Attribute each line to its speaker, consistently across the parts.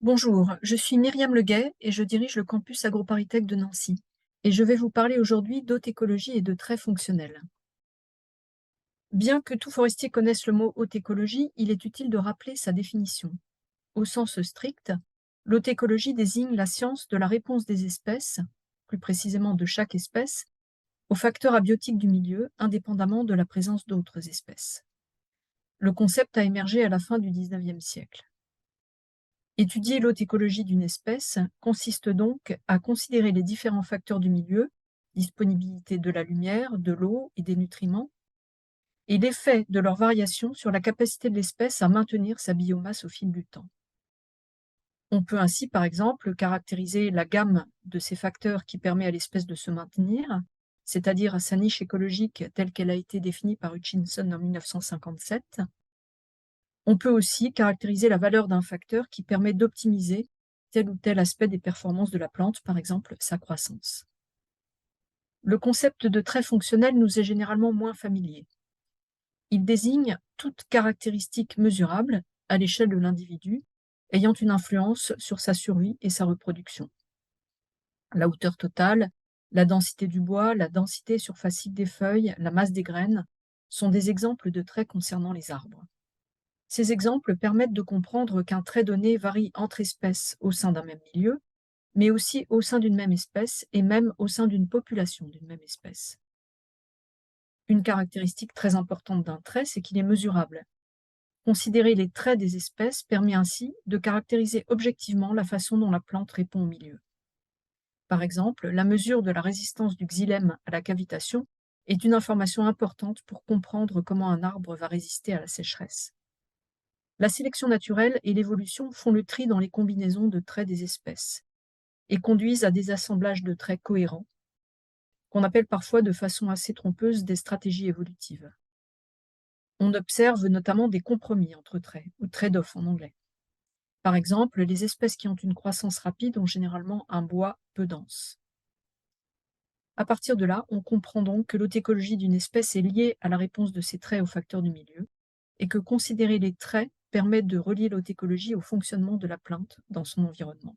Speaker 1: Bonjour, je suis Myriam Leguet et je dirige le campus AgroParisTech de Nancy. Et je vais vous parler aujourd'hui d'hôte écologie et de traits fonctionnels. Bien que tout forestier connaisse le mot haute écologie, il est utile de rappeler sa définition. Au sens strict, l'haute écologie désigne la science de la réponse des espèces, plus précisément de chaque espèce, aux facteurs abiotiques du milieu, indépendamment de la présence d'autres espèces. Le concept a émergé à la fin du XIXe siècle. Étudier l'haute écologie d'une espèce consiste donc à considérer les différents facteurs du milieu, disponibilité de la lumière, de l'eau et des nutriments, et l'effet de leurs variations sur la capacité de l'espèce à maintenir sa biomasse au fil du temps. On peut ainsi, par exemple, caractériser la gamme de ces facteurs qui permet à l'espèce de se maintenir, c'est-à-dire sa niche écologique telle qu'elle a été définie par Hutchinson en 1957. On peut aussi caractériser la valeur d'un facteur qui permet d'optimiser tel ou tel aspect des performances de la plante, par exemple sa croissance. Le concept de trait fonctionnel nous est généralement moins familier. Il désigne toute caractéristique mesurable à l'échelle de l'individu ayant une influence sur sa survie et sa reproduction. La hauteur totale, la densité du bois, la densité surfacique des feuilles, la masse des graines sont des exemples de traits concernant les arbres. Ces exemples permettent de comprendre qu'un trait donné varie entre espèces au sein d'un même milieu, mais aussi au sein d'une même espèce et même au sein d'une population d'une même espèce. Une caractéristique très importante d'un trait, c'est qu'il est mesurable. Considérer les traits des espèces permet ainsi de caractériser objectivement la façon dont la plante répond au milieu. Par exemple, la mesure de la résistance du xylème à la cavitation est une information importante pour comprendre comment un arbre va résister à la sécheresse. La sélection naturelle et l'évolution font le tri dans les combinaisons de traits des espèces et conduisent à des assemblages de traits cohérents, qu'on appelle parfois de façon assez trompeuse des stratégies évolutives. On observe notamment des compromis entre traits, ou trade-off en anglais. Par exemple, les espèces qui ont une croissance rapide ont généralement un bois peu dense. À partir de là, on comprend donc que l'hôtécologie d'une espèce est liée à la réponse de ces traits aux facteurs du milieu, et que considérer les traits permet de relier l'hôtécologie au fonctionnement de la plante dans son environnement.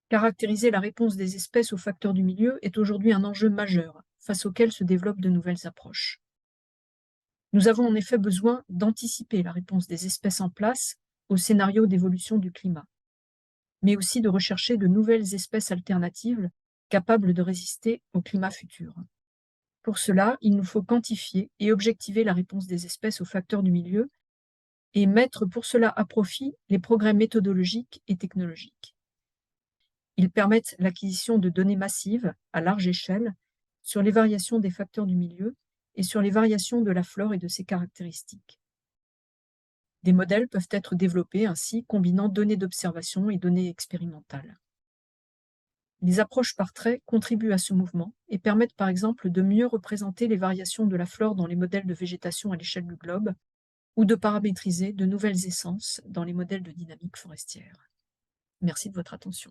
Speaker 1: Caractériser la réponse des espèces aux facteurs du milieu est aujourd'hui un enjeu majeur, face auquel se développent de nouvelles approches. Nous avons en effet besoin d'anticiper la réponse des espèces en place au scénario d'évolution du climat, mais aussi de rechercher de nouvelles espèces alternatives capables de résister au climat futur. Pour cela, il nous faut quantifier et objectiver la réponse des espèces aux facteurs du milieu et mettre pour cela à profit les progrès méthodologiques et technologiques. Ils permettent l'acquisition de données massives, à large échelle, sur les variations des facteurs du milieu et sur les variations de la flore et de ses caractéristiques. Des modèles peuvent être développés ainsi, combinant données d'observation et données expérimentales. Les approches par traits contribuent à ce mouvement et permettent par exemple de mieux représenter les variations de la flore dans les modèles de végétation à l'échelle du globe ou de paramétriser de nouvelles essences dans les modèles de dynamique forestière. Merci de votre attention.